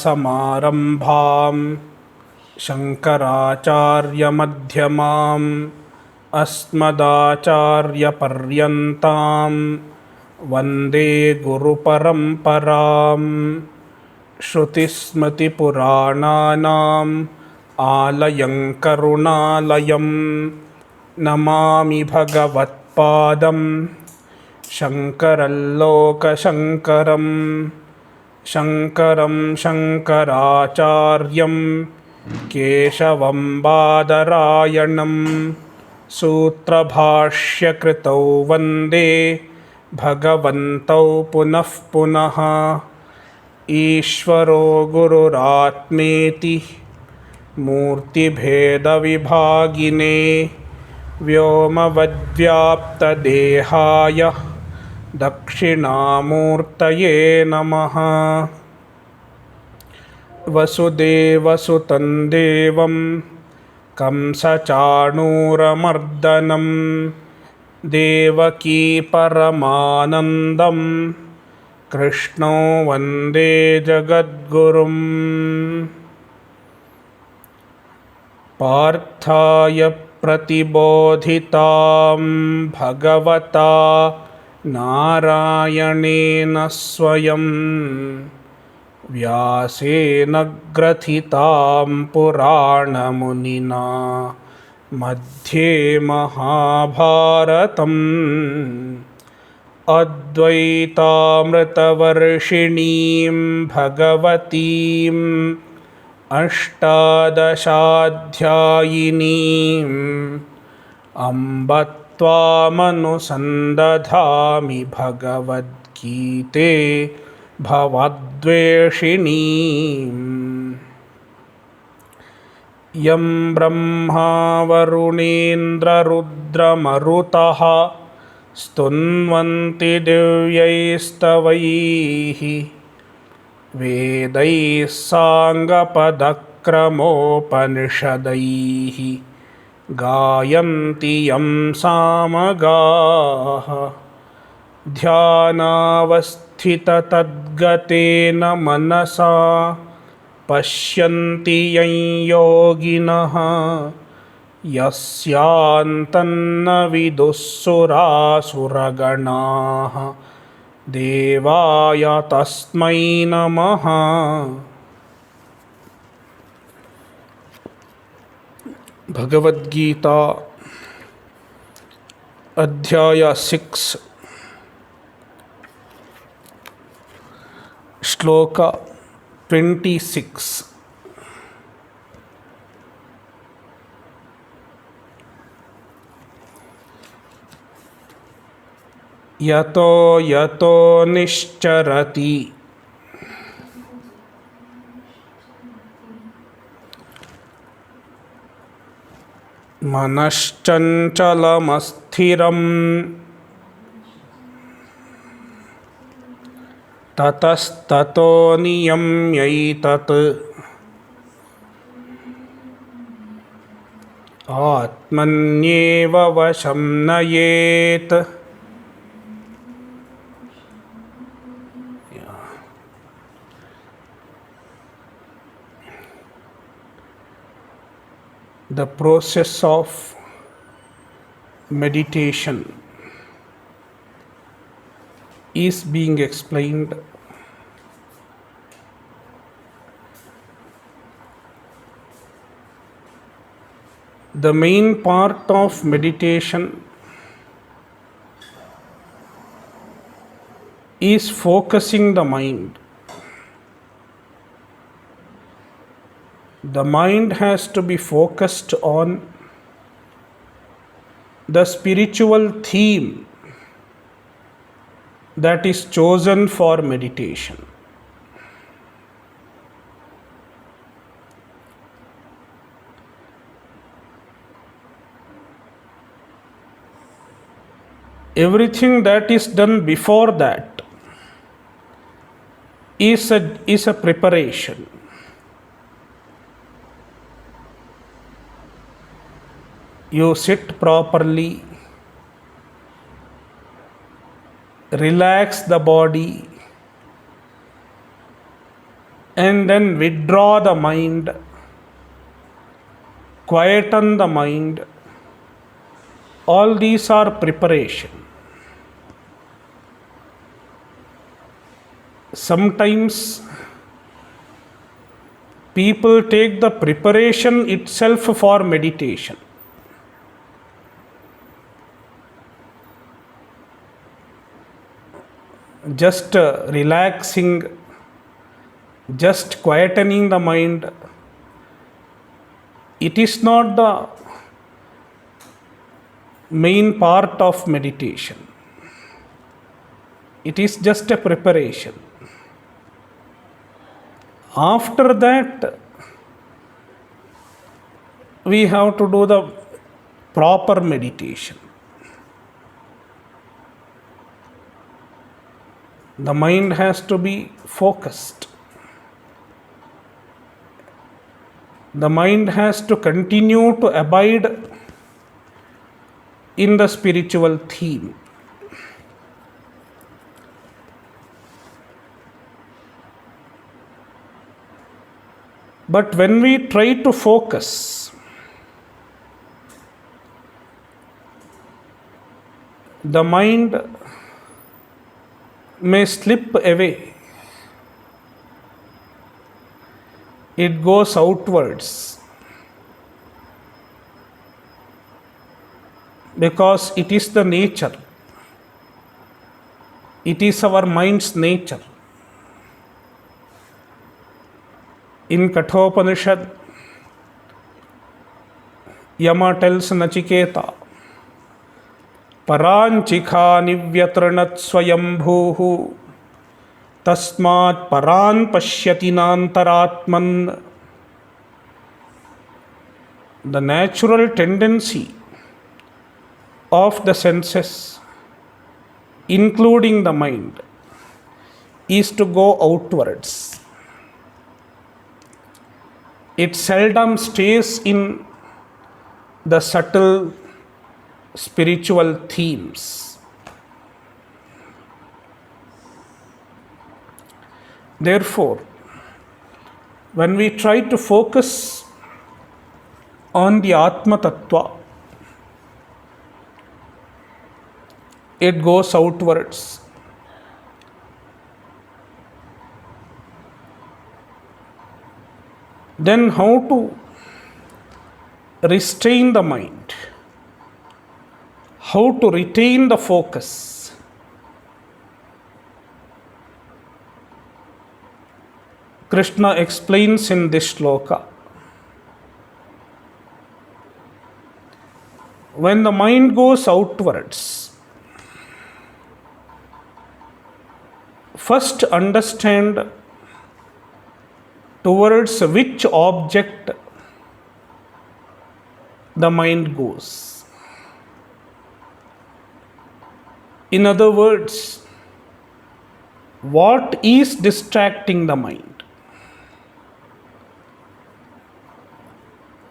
सदाशिवसमारम्भां शङ्कराचार्यमध्यमाम् अस्मदाचार्यपर्यन्तां वन्दे गुरुपरम्पराम्। श्रुतिस्मृतिपुराणानाम् आलयं करुणालयं नमामि भगवत्पादं शङ्करं लोकशङ्करं। शङ्करं शङ्कराचार्यं केशवं बादरायणं सूत्रभाष्यकृतौ वन्दे भगवन्तौ पुनः पुनः। ईश्वरो गुरुरात्मेति मूर्तिभेदविभागिने व्योमवद्व्याप्तदेहाय दक्षिणामूर्तये नमः। वसुदेवसुतं देवं कंसचाणूरमर्दनं देवकी परमानन्दं कृष्णो वन्दे जगद्गुरुम्। पार्थाय प्रतिबोधितां भगवता नारायणेन स्वयं व्यासेन ग्रथितां पुराणमुनिना मध्ये महाभारतम्। अद्वैतामृतवर्षिणीं भगवतीम् अष्टादशाध्यायिनीम् अम्ब त्वामनुसन्दधामि भगवद्गीते भवद्वेषिणीम्। यं ब्रह्मा वरुणेन्द्ररुद्रमरुतः स्तुन्वन्ति दिव्यैस्तवैः वेदैः साङ्गपदक्रमोपनिषदैः गायन्ति यं सामगाः। ध्यानावस्थिततद्गतेन मनसा पश्यन्ति यं योगिनः यस्यान्तन्न विदुःसुरासुरगणाः देवाय तस्मै नमः। भगवद्गीता अध्याय 6 श्लोक 26। यतो यतो निश्चरति मनश्चञ्चलमस्थिरम् ततस्ततो नियम्यैतत् आत्मन्येव वशं नयेत्। The process of meditation is being explained. The main part of meditation is focusing the mind. The mind has to be focused on the spiritual theme that is chosen for meditation. Everything that is done before that is a preparation. You sit properly, relax the body, and then withdraw the mind, quieten the mind. All these are preparation. Sometimes people take the preparation itself for meditation. Just relaxing, just quietening the mind, it is not the main part of meditation. It is just a preparation. After that, we have to do the proper meditation. The mind has to be focused. The mind has to continue to abide in the spiritual theme. But when we try to focus, the mind may slip away. It goes outwards because it is the nature. It is our mind's nature. In Kathopanishad, Yama tells Nachiketa, Paranchikha nivyatranat swayambhuhu tasmat paran pashyati nantaratman. The natural tendency of the senses, including the mind, is to go outwards. It seldom stays in the subtle spiritual themes. Therefore, when we try to focus on the Atma Tattva, it goes outwards. Then how to restrain the mind? How to retain the focus? Krishna explains in this shloka. When the mind goes outwards, first understand towards which object the mind goes. In other words, what is distracting the mind?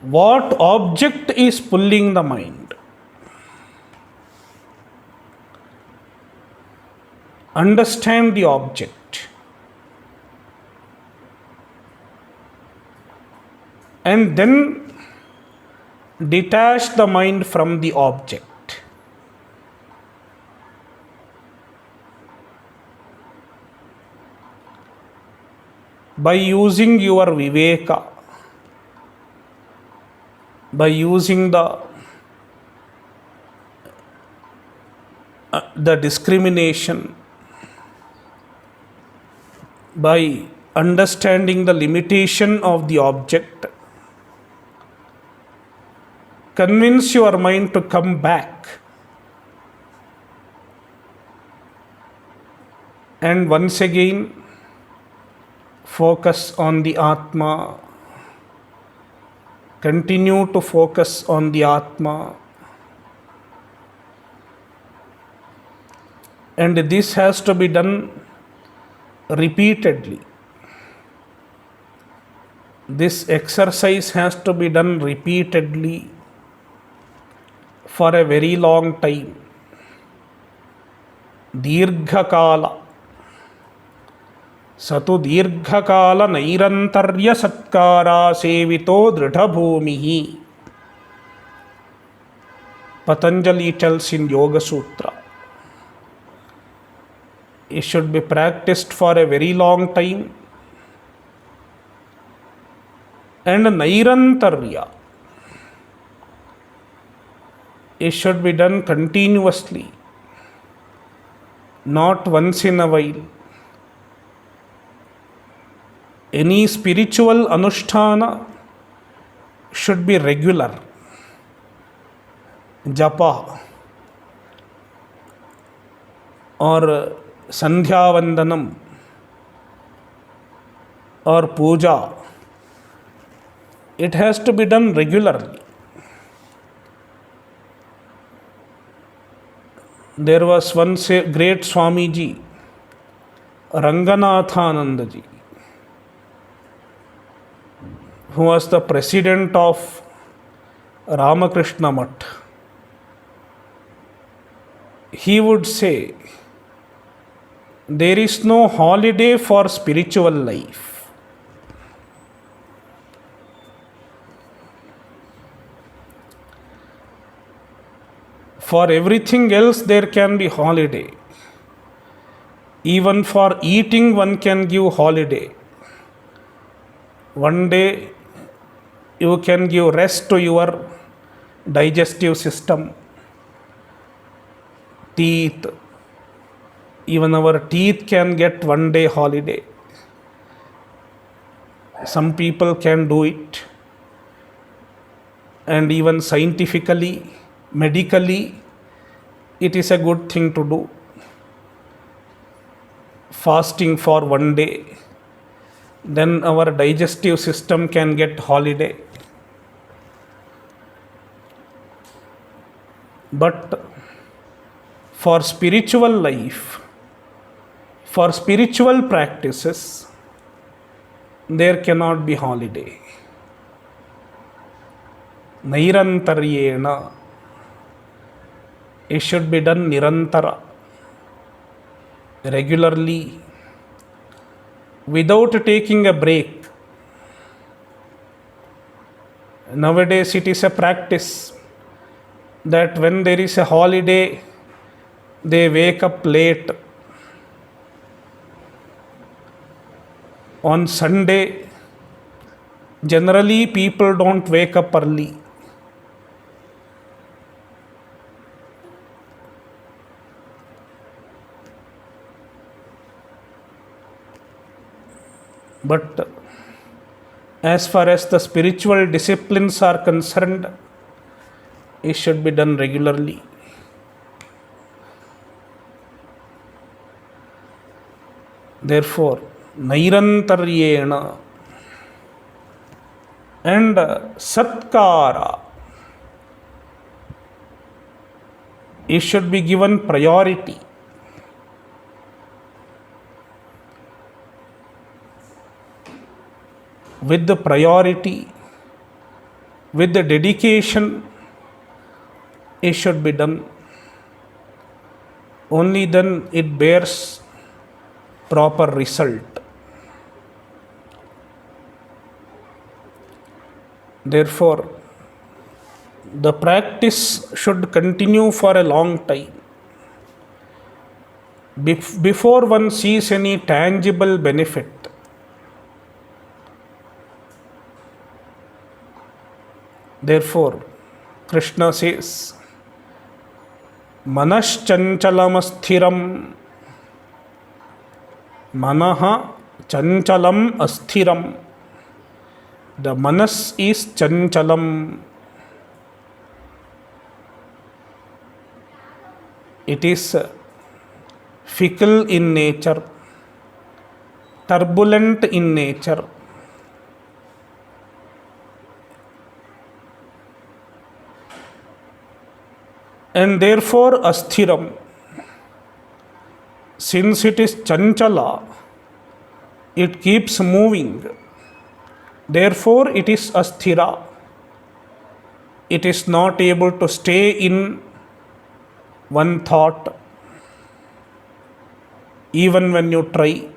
What object is pulling the mind? Understand the object. And then detach the mind from the object. By using your viveka, by using the discrimination, by understanding the limitation of the object, convince your mind to come back and once again focus on the Atma. Continue to focus on the Atma. And this has to be done repeatedly. This exercise has to be done repeatedly for a very long time. Dirgha kala. ಸತು ದೀರ್ಘಕಾಲ ನೈರಂತರ್ಯ ಸತ್ಕಾರ ಸೇವಿತೋ ದೃಢಭೂಮಿ. Patanjali tells in Yoga Sutra, it should be practiced for a very long time, and nairantarya, it should be done continuously, not once in a while. Any spiritual anusthana should be regular. Japa or Sandhya Vandanam or Puja, it has to be done regularly. There was once a great Swamiji, Ranganathanandaji, who was the president of Ramakrishna Math. He would say, there is no holiday for spiritual life. For everything else there can be holiday. Even for eating one can give holiday. One day you can give rest to your digestive system, teeth. Even our teeth can get one day holiday. Some people can do it. And even scientifically, medically, it is a good thing to do. Fasting for one day, then our digestive system can get holiday. But for spiritual life, for spiritual practices, there cannot be holiday. Nairantaryena, it should be done nirantara, regularly, without taking a break. Nowadays it is a practice that when there is a holiday, they wake up late. On Sunday, generally people don't wake up early. But as far as the spiritual disciplines are concerned, it should be done regularly. Therefore, nairantaryena and satkara, it should be given priority. With the priority, with the dedication, it should be done. Only then it bears proper result. Therefore, the practice should continue for a long time. Before one sees any tangible benefit, therefore, Krishna says, Manaschanchalamastiram, Manaha chanchalam asthiram. The manas is chanchalam. It is fickle in nature, turbulent in nature. And therefore asthiram. Since it is chanchala, it keeps moving. Therefore it is asthira. It is not able to stay in one thought, even when you try.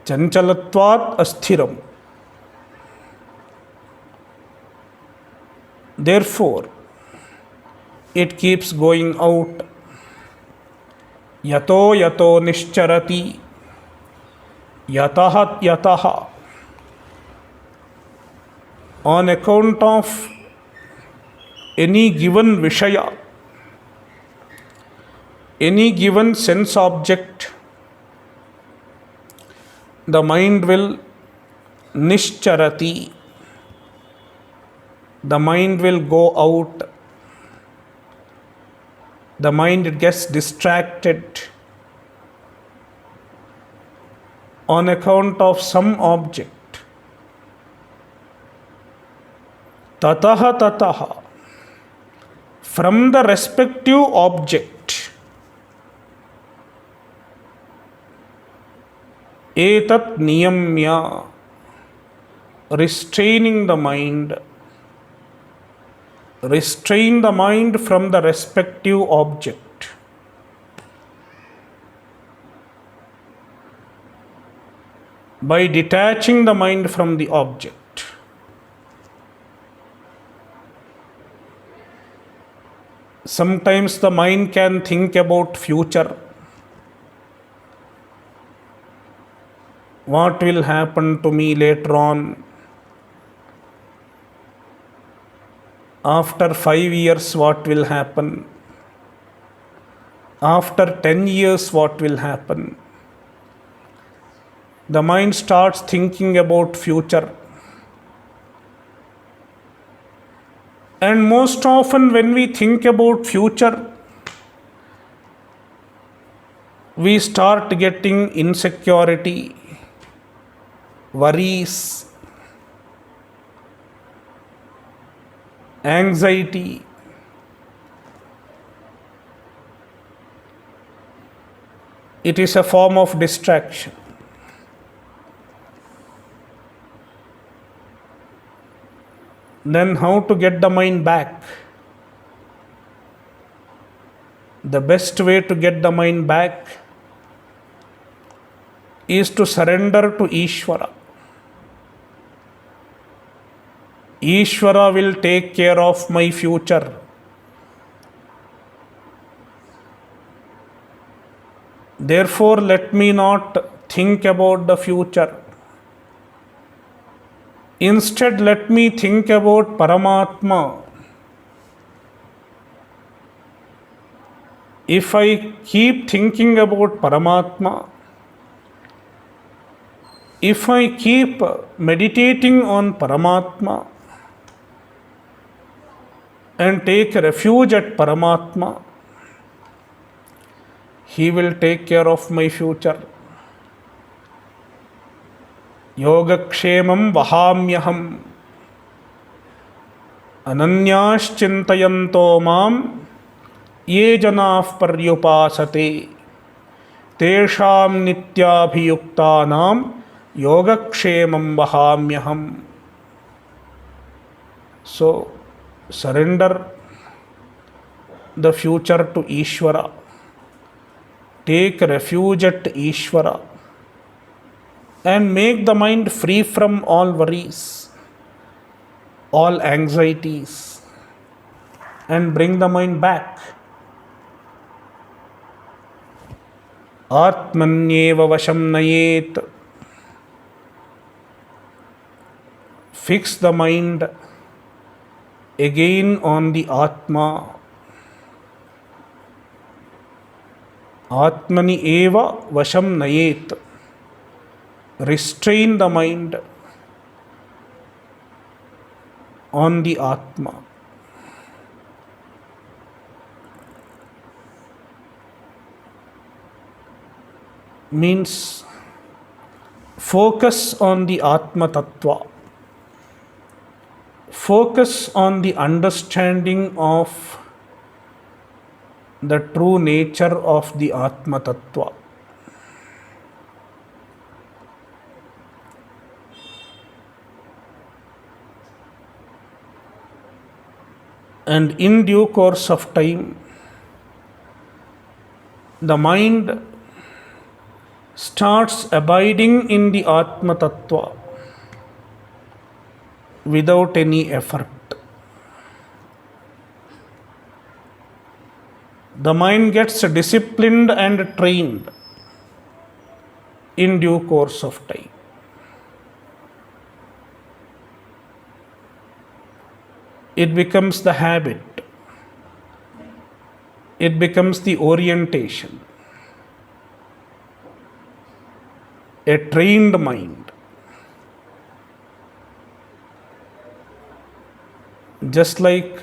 chanchalatvat asthiram. Therefore, it keeps going out. Yato yato nischarati, yataha yataha. On account of any given vishaya, any given sense object, the mind will nischarati, the mind will go out, the mind gets distracted on account of some object. Tataha tataha, from the respective object, etat niyamya, restraining the mind, restrain the mind from the respective object. By detaching the mind from the object. Sometimes the mind can think about future. What will happen to me later on? After 5 years, what will happen? After 10 years, what will happen? The mind starts thinking about future. And most often when we think about future, we start getting insecurity, worries, anxiety. It is a form of distraction. Then how to get the mind back? The best way to get the mind back is to surrender to Ishvara. Ishvara will take care of my future. Therefore, let me not think about the future. Instead, let me think about Paramatma. If I keep thinking about Paramatma, if I keep meditating on Paramatma and take refuge at Paramatma, He will take care of my future. Yogakshemam vahamyaham ananyashchintayanto mam ye janah paryupasate tesham nityabhiyuktanam yogakshemam vahamyaham. So, surrender the future to Ishvara. Take refuge at Ishvara. And make the mind free from all worries, all anxieties, and bring the mind back. Atmanyeva vasham nayet. Fix the mind again on the Atma. Atmani eva vasham nayet. Restrain the mind on the Atma. Means focus on the Atma Tattva. Focus on the understanding of the true nature of the Atma Tattva. And in due course of time, the mind starts abiding in the Atma Tattva without any effort. The mind gets disciplined and trained in due course of time. It becomes the habit. It becomes the orientation. A trained mind. Just like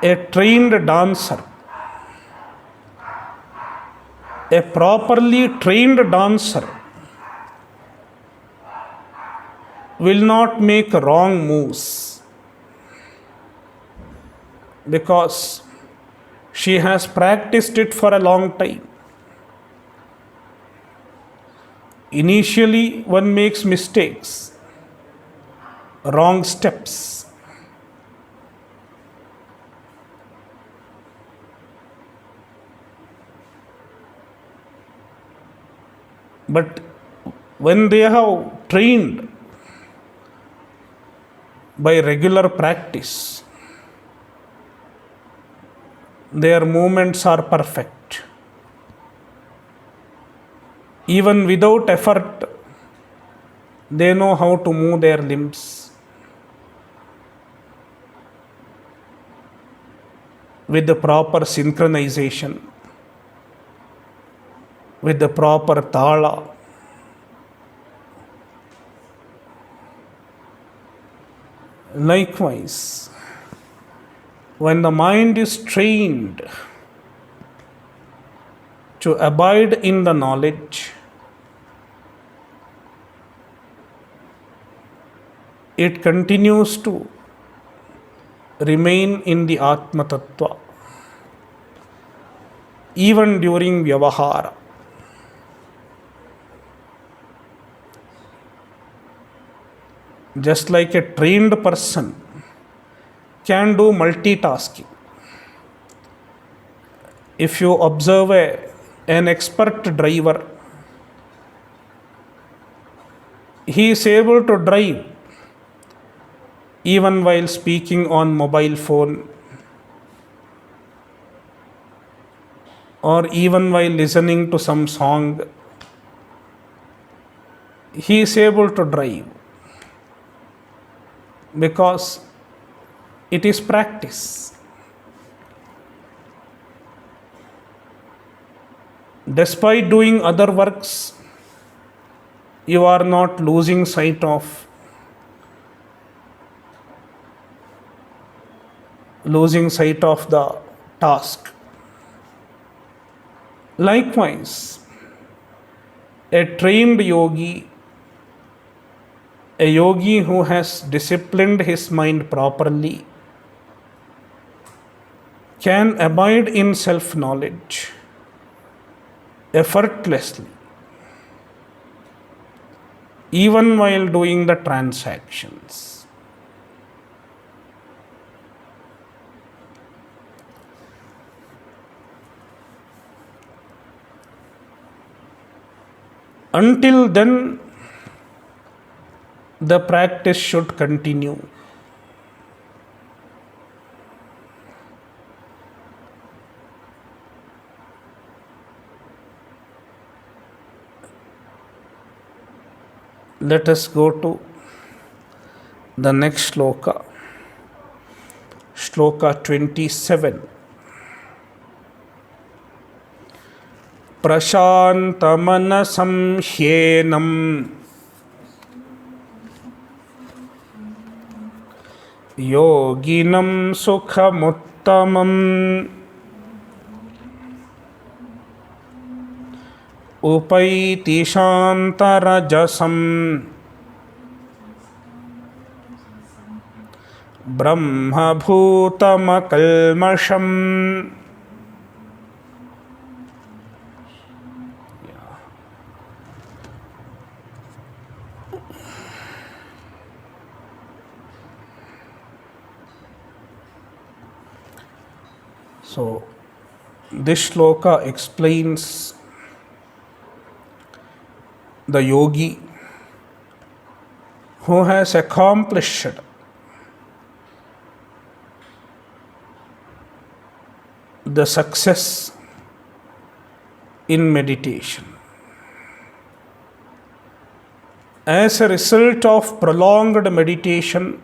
a trained dancer. A properly trained dancer will not make wrong moves because she has practiced it for a long time. Initially, one makes mistakes, wrong steps. But when they have trained by regular practice, their movements are perfect. Even without effort, they know how to move their limbs with the proper synchronization, with the proper tala. Likewise, when the mind is trained to abide in the knowledge, it continues to remain in the Atma Tattva, even during Vyavahara. Just like a trained person can do multitasking. If you observe an expert driver, he is able to drive even while speaking on mobile phone or even while listening to some song. He is able to drive because it is practice. Despite doing other works, you are not losing sight of the task. Likewise, a trained yogi, a yogi who has disciplined his mind properly, can abide in self-knowledge effortlessly, even while doing the transactions. Until then, the practice should continue. Let us go to the next shloka, Shloka 27. Prashantamanasam hyenam yoginam sukhamuttamam upaiti shantarajasam brahmabhutamakalmasham. So, this shloka explains the yogi who has accomplished the success in meditation. As a result of prolonged meditation,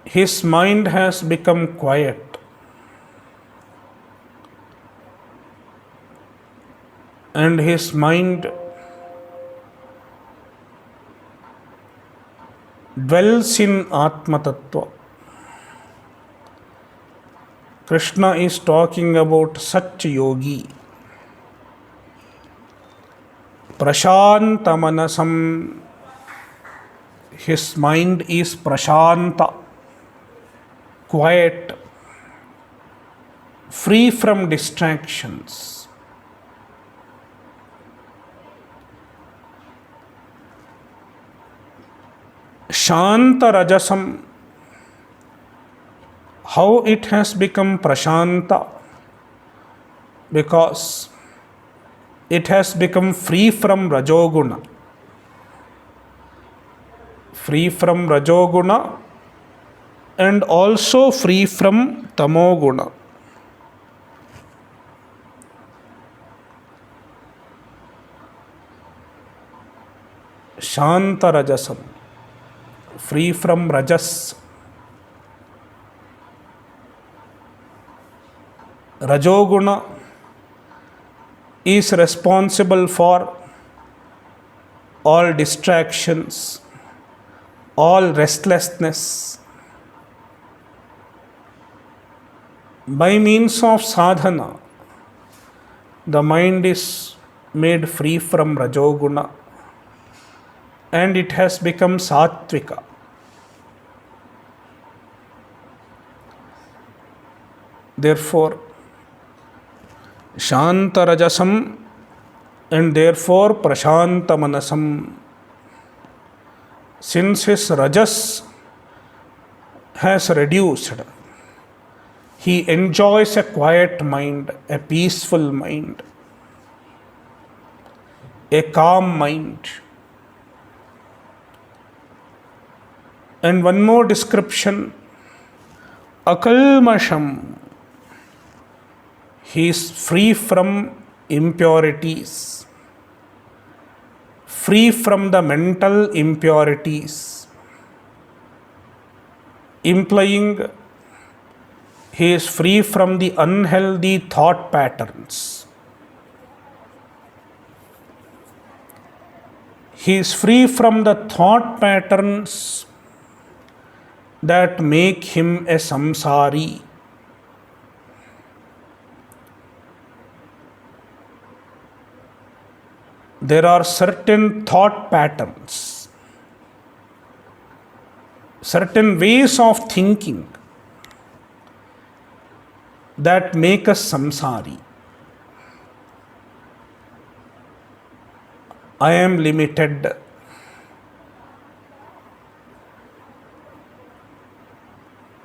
his mind has become quiet, and his mind dwells in Atma Tattva. Krishna is talking about such yogi. Prashanta manasam. His mind is prashanta, quiet, free from distractions. Shanta rajasam. How it has become prashanta? Because it has become free from rajoguna. Free from rajoguna and also free from tamoguna. Shanta rajasam. Free from rajas. Rajoguna is responsible for all distractions, all restlessness. By means of sadhana, the mind is made free from rajoguna and it has become sattvika. Therefore, Shanta rajasam and therefore prashanta manasam. Since his rajas has reduced, he enjoys a quiet mind, a peaceful mind, a calm mind. And one more description, akalmasham. He is free from impurities, free from the mental impurities, implying he is free from the unhealthy thought patterns. He is free from the thought patterns that make him a samsari. There are certain thought patterns, certain ways of thinking that make us samsari. I am limited.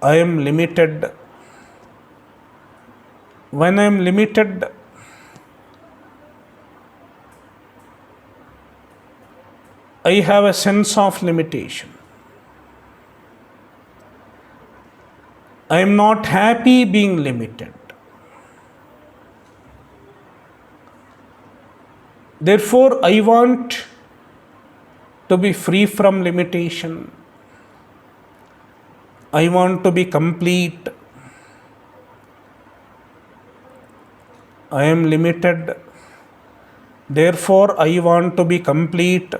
I am limited. When I am limited, I have a sense of limitation. I am not happy being limited. Therefore, I want to be free from limitation. I want to be complete. I am limited. Therefore, I want to be complete.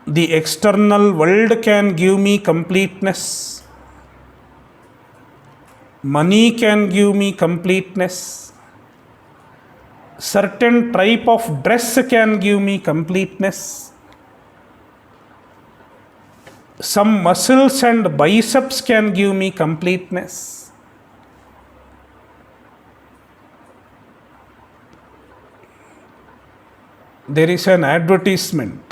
The external world can give me completeness. Money can give me completeness. Certain type of dress can give me completeness. Some muscles and biceps can give me completeness. There is an advertisement.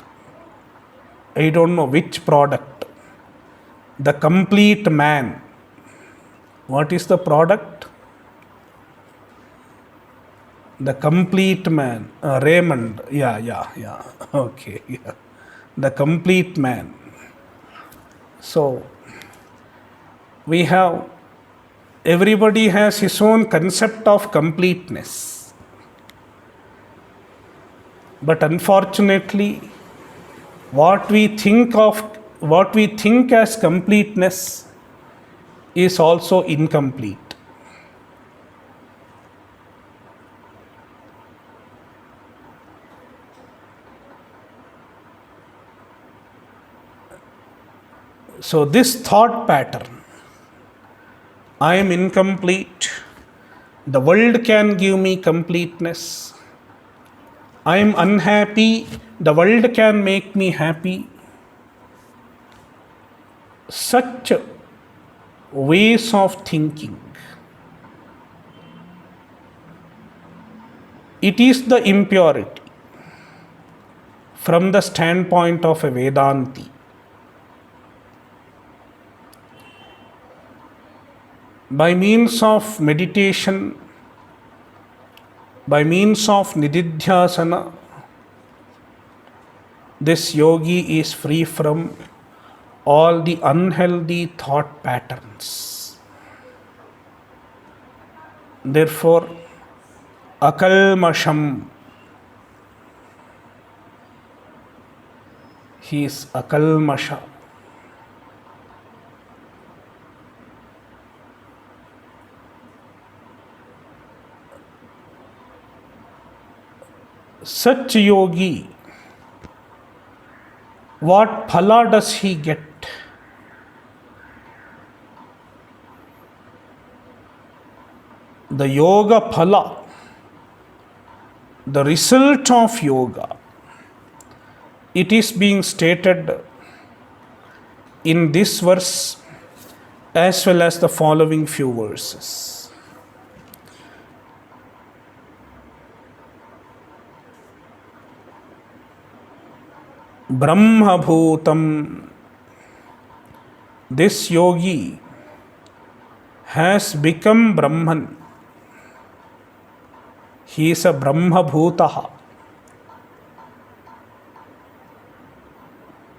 I don't know which product. The complete man. What is the product? The complete man. Raymond. Yeah. Okay. Yeah. The complete man. So, we have, everybody has his own concept of completeness. But unfortunately, what we think as completeness is also incomplete. So this thought pattern, I am incomplete, the world can give me completeness, I am unhappy, the world can make me happy, such ways of thinking, it is the impurity from the standpoint of a Vedanti. By means of meditation, by means of nididhyasana, this yogi is free from all the unhealthy thought patterns. Therefore, akalmasham, he is akalmasha. Such yogi, what phala does he get? The yoga phala, the result of yoga, it is being stated in this verse as well as the following few verses. Brahma bhutam, this yogi has become Brahman. He is a Brahma bhutaha.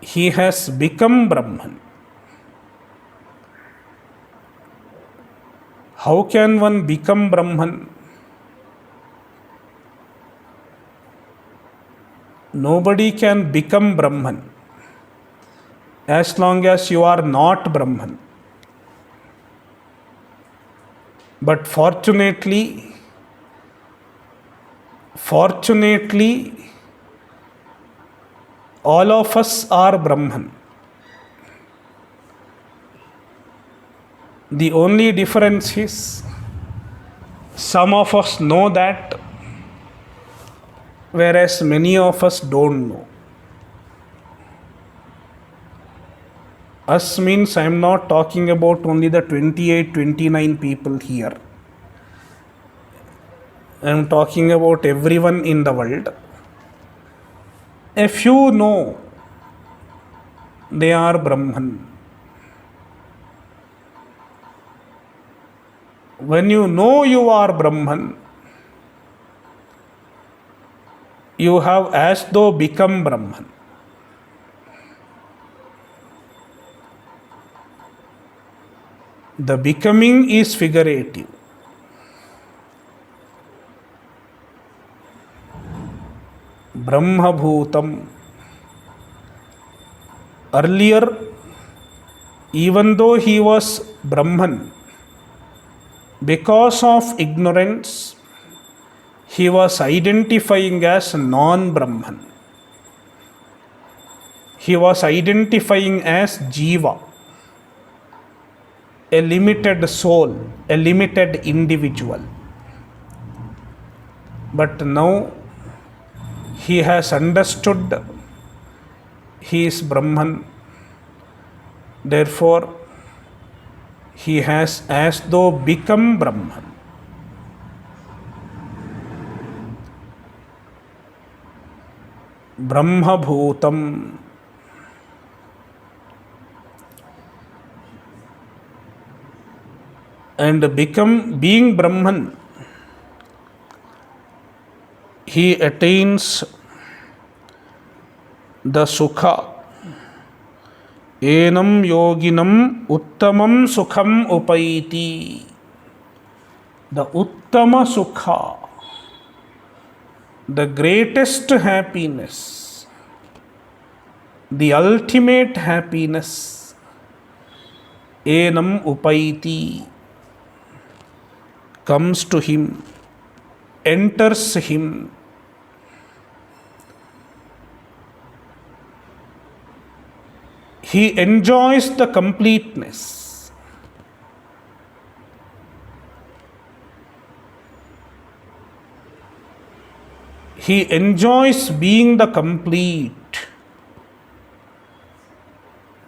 He has become Brahman. How can one become Brahman? Nobody can become Brahman as long as you are not Brahman. But fortunately, all of us are Brahman. The only difference is some of us know that, whereas many of us don't know. Us means I am not talking about only the 28, 29 people here. I am talking about everyone in the world. A few know they are Brahman. When you know you are Brahman, you have as though become Brahman. The becoming is figurative. Brahma bhutam. Earlier, even though he was Brahman, because of ignorance, he was identifying as non-Brahman. He was identifying as Jiva, a limited soul, a limited individual. But now he has understood he is Brahman. Therefore, he has as though become Brahman. Brahma bhutam. and being Brahman, he attains the sukha. Enam yoginam uttamam sukham upaiti. The uttama sukha, the greatest happiness, the ultimate happiness, enam upaiti, comes to him, enters him. He enjoys the completeness. He enjoys being the complete,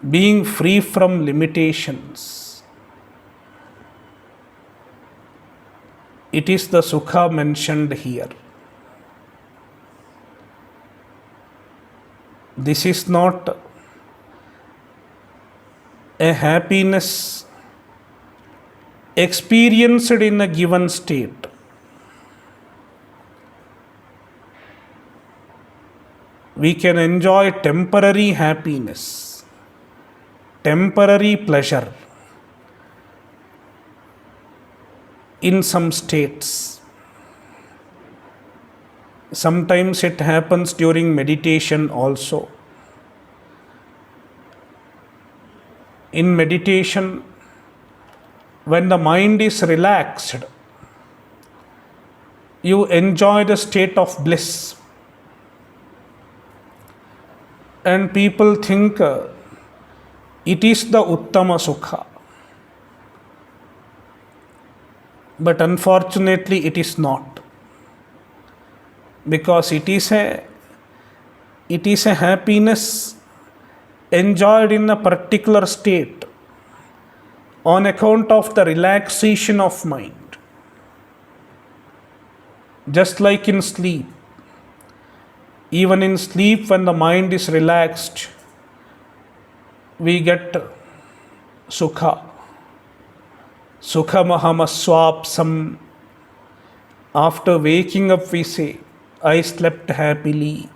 being free from limitations. It is the sukha mentioned here. This is not a happiness experienced in a given state. We can enjoy temporary happiness, temporary pleasure in some states. Sometimes it happens during meditation also. In meditation, when the mind is relaxed, you enjoy the state of bliss. And people think it is the uttama sukha. But unfortunately, it is not. Because it is a happiness enjoyed in a particular state on account of the relaxation of mind. Just like in sleep. Even in sleep, when the mind is relaxed, we get sukha. Sukhamaham. After waking up, we say, I slept happily.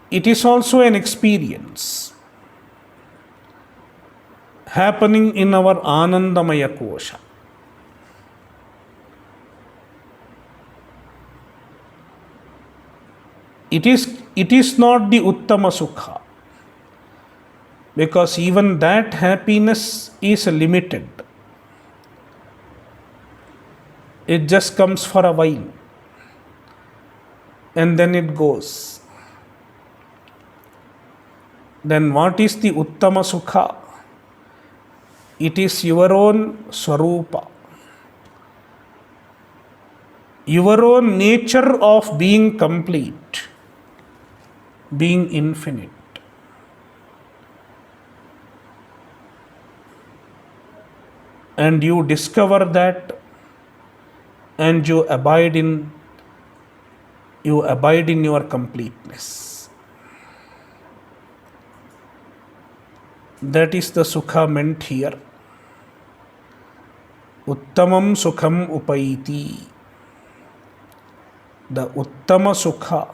It is also an experience happening in our Anandamaya Kosha. It is not the Uttama Sukha, because even that happiness is limited. It just comes for a while and then it goes. Then what is the Uttama Sukha? It is your own Swarupa, your own nature of being complete, being infinite. And you discover that and you abide in your completeness. That is the sukha meant here. Uttamam sukham upaiti. The uttama sukha,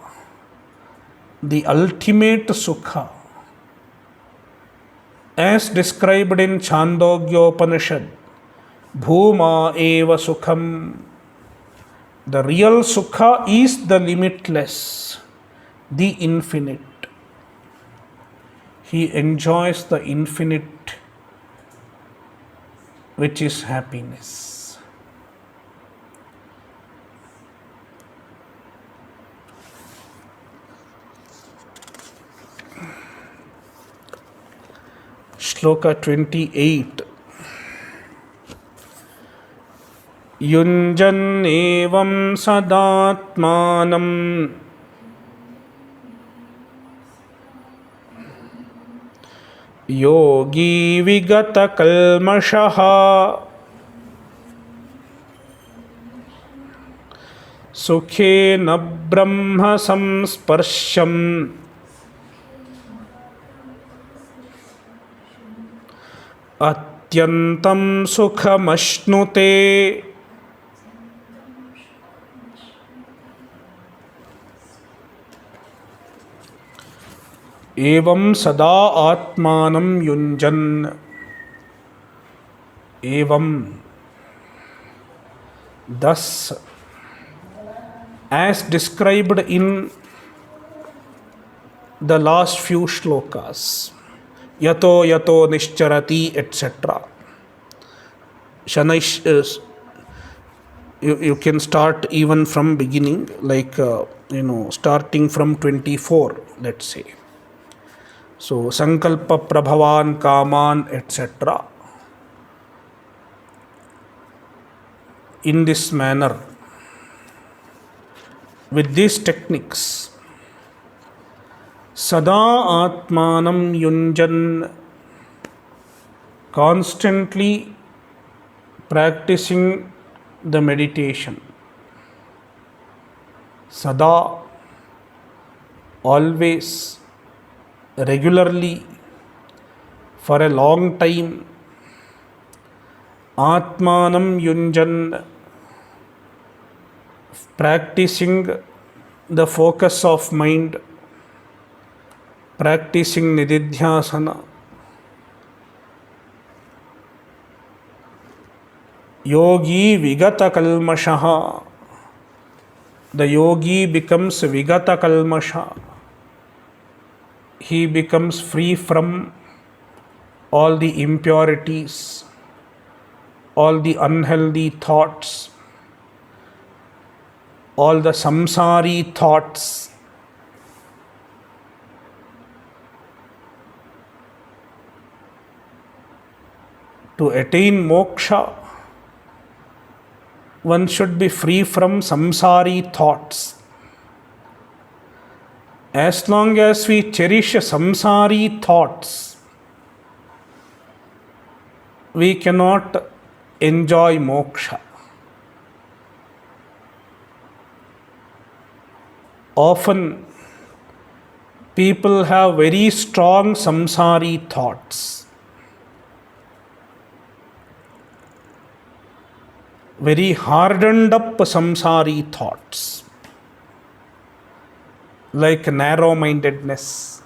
the ultimate sukha, as described in Chandogyopanishad, Bhuma eva sukham. The real sukha is the limitless, the infinite. He enjoys the infinite, which is happiness. Shloka 28. Yunjan sadatmanam yogi vigata kalmashaha sukhena brahma samsparsham अत्यन्तं सुखमश्नुते एवं सदा आत्मानं युञ्जन् एवं thus as described in the last few shlokas, yato yato nischarati etc. Shanish, you can start even from beginning, like starting from 24, let's say. So sankalpa prabhavan kaman etc. In this manner, with these techniques, sada atmanam yunjan, constantly practicing the meditation, sada, always, regularly, for a long time, atmanam yunjan, practicing the focus of mind, practicing nididhyasana, yogi vigata kalmashaha, the yogi becomes vigata kalmasha, he becomes free from all the impurities, all the unhealthy thoughts, all the samsari thoughts. To attain moksha, one should be free from samsari thoughts. As long as we cherish samsari thoughts, we cannot enjoy moksha. Often people have very strong samsari thoughts, very hardened up samsari thoughts, like narrow-mindedness,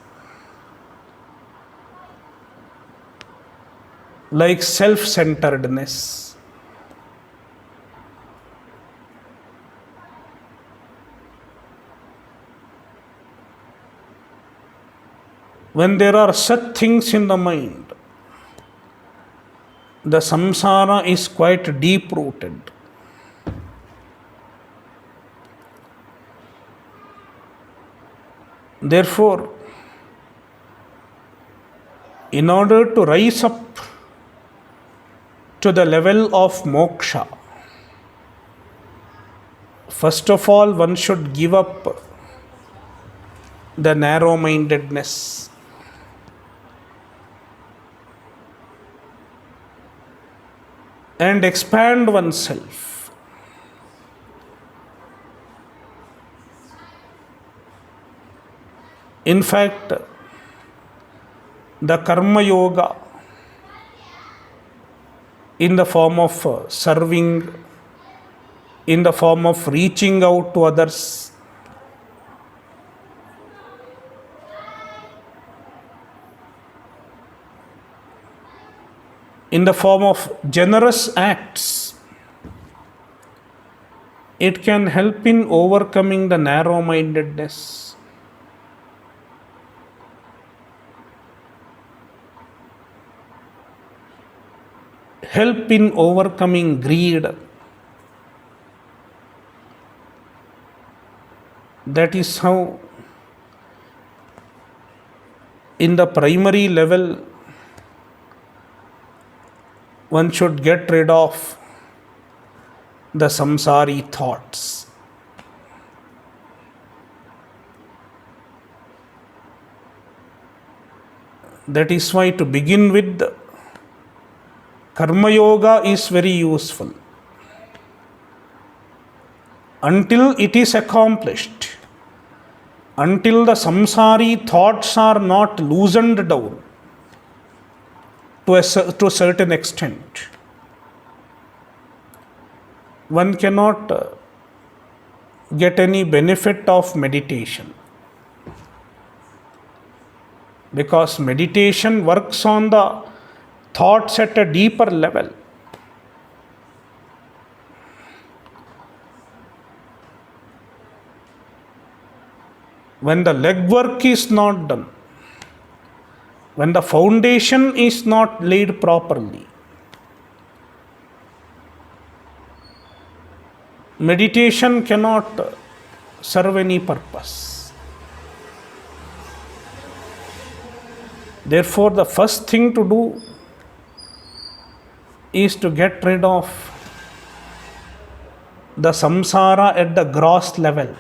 like self-centeredness. When there are such things in the mind, the samsara is quite deep-rooted. Therefore, in order to rise up to the level of moksha, first of all, one should give up the narrow-mindedness. And expand oneself. In fact, the karma yoga, in the form of serving, in the form of reaching out to others, in the form of generous acts, it can help in overcoming the narrow-mindedness, help in overcoming greed. That is how, in the primary level, one should get rid of the samsari thoughts. That is why, to begin with, karma yoga is very useful. Until it is accomplished, until the samsari thoughts are not loosened down, to a certain extent. One cannot get any benefit of meditation, because meditation works on the thoughts at a deeper level. When the legwork is not done, when the foundation is not laid properly, meditation cannot serve any purpose. Therefore, the first thing to do is to get rid of the samsara at the gross level,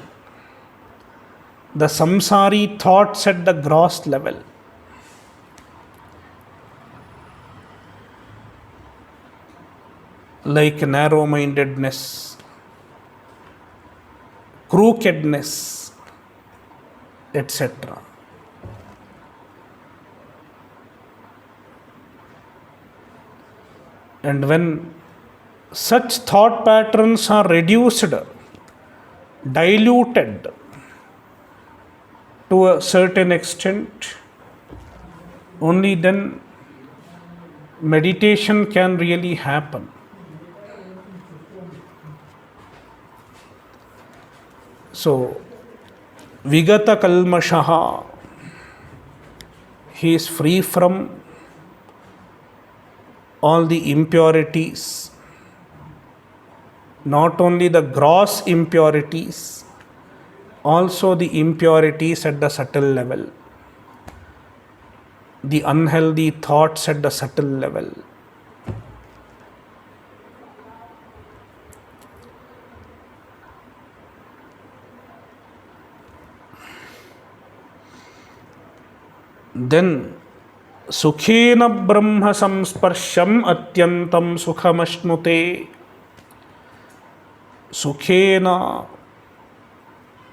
the samsari thoughts at the gross level. Like narrow-mindedness, crookedness, etc. And when such thought patterns are reduced, diluted to a certain extent, only then meditation can really happen. So, Vigata Kalmashaha, he is free from all the impurities, not only the gross impurities, also the impurities at the subtle level, the unhealthy thoughts at the subtle level. Then Sukhena Brahma Samsparsham Atyantam Sukhamashnute. Sukhena,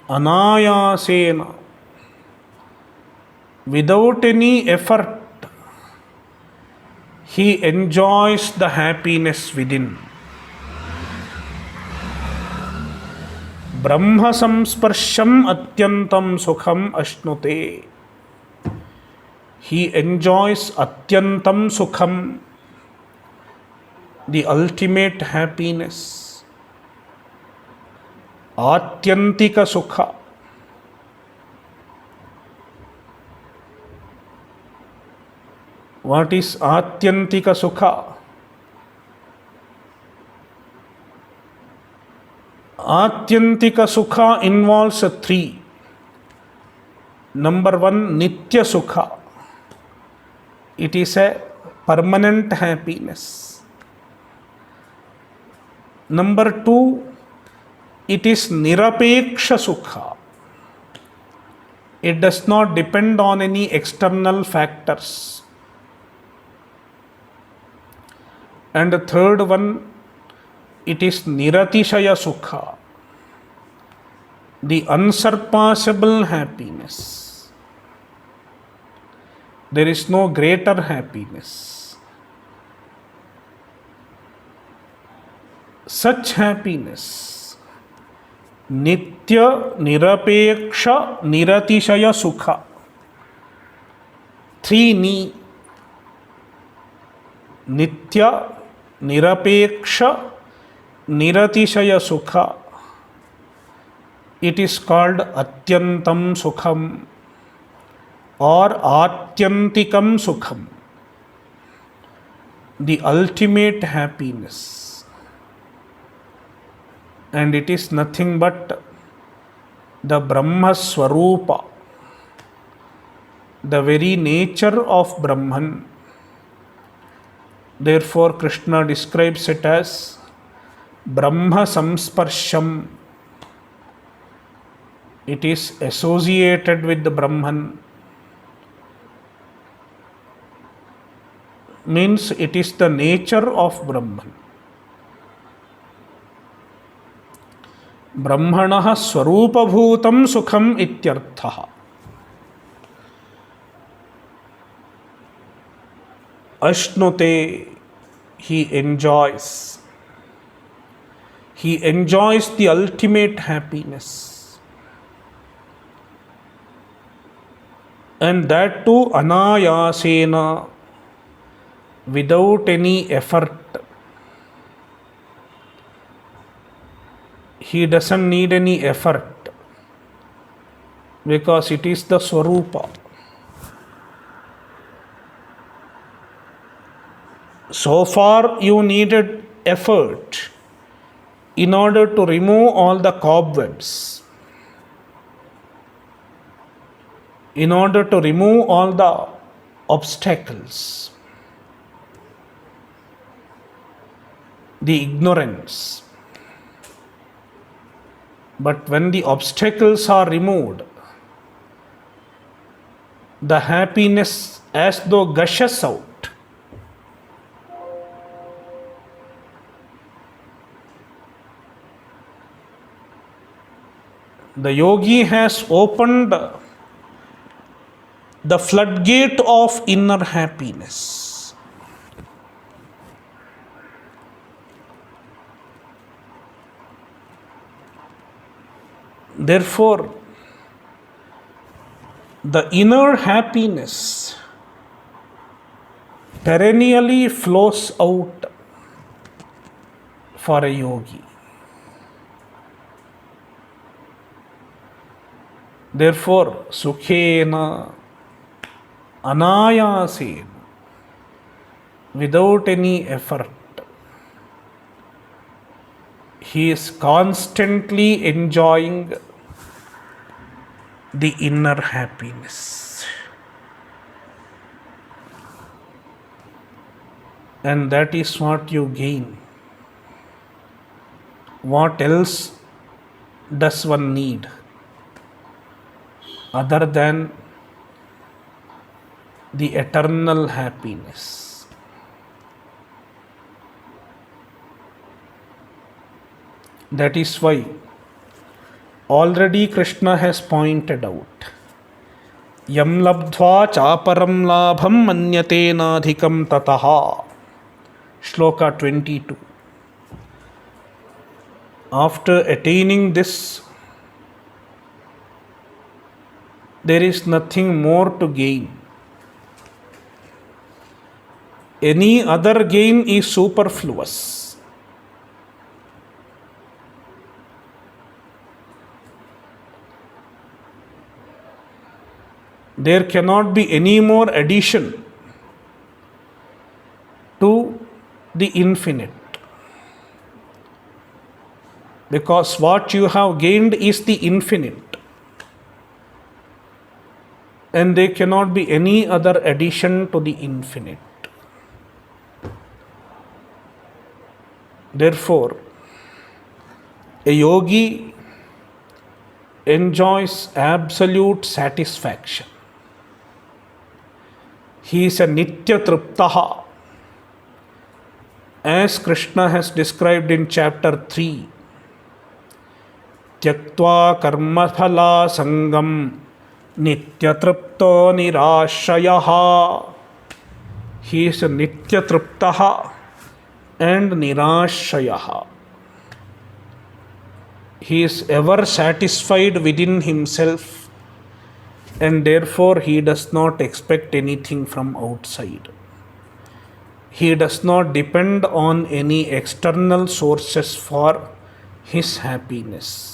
Anayasena, without any effort, he enjoys the happiness within. Brahma Samsparsham Atyantam Sukham Ashnute. He enjoys Atyantam Sukham, the ultimate happiness. Atyantika Sukha. What is Atyantika Sukha? Atyantika Sukha involves three. Number one, Nitya Sukha. It is a permanent happiness. Number two, it is Nirapeksha Sukha. It does not depend on any external factors. And the third one, it is Niratishaya Sukha, the unsurpassable happiness. There is no greater happiness. Such happiness, Nitya, Nirapeksha, Niratishaya Sukha. Three Ni. Nitya, Nirapeksha, Niratishaya Sukha. It is called Atyantam Sukham or Atyantikam Sukham, the ultimate happiness. And it is nothing but the Brahma Swarupa, the very nature of Brahman. Therefore, Krishna describes it as Brahma Samsparsham. It is associated with the Brahman. Means it is the nature of Brahman. Brahmanaha Swarupa Bhutam Sukham Ityarthaha. Ashnute, he enjoys. He enjoys the ultimate happiness. And that too anayasena, without any effort. He doesn't need any effort because it is the Swarupa. So far you needed effort in order to remove all the cobwebs, in order to remove all the obstacles, the ignorance. But when the obstacles are removed, the happiness as though gushes out. The yogi has opened the floodgate of inner happiness. Therefore, the inner happiness perennially flows out for a yogi. Therefore, sukhena, anayasena, without any effort, he is constantly enjoying the inner happiness. And that is what you gain. What else does one need other than the eternal happiness? That is why already Krishna has pointed out, yam labdhva chaparam labham manyatena tataha. Shloka 22. After attaining this, there is nothing more to gain. Any other gain is superfluous. There cannot be any more addition to the infinite, because what you have gained is the infinite, and there cannot be any other addition to the infinite. Therefore, a yogi enjoys absolute satisfaction. He is a nitya triptaha, as Krishna has described in chapter 3. Tyaktva karma phala sangam nitya tripto nirashayaha. He is a nitya triptaha and nirashayaha. He is ever satisfied within himself, and therefore he does not expect anything from outside. He does not depend on any external sources for his happiness.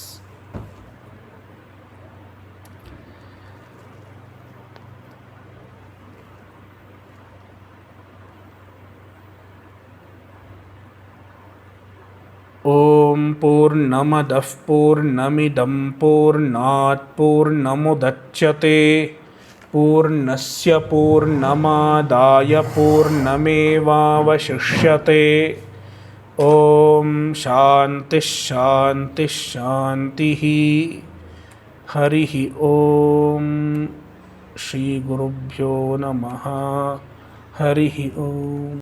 Om Purnamadah Purnamidam Purnat Purnamudachyate Purnasya Purnamadaya Purnamevavashishyate. Om Shanti Shanti Shanti. Harihi Om. Shri Gurubhyo Namaha. Harihi Om.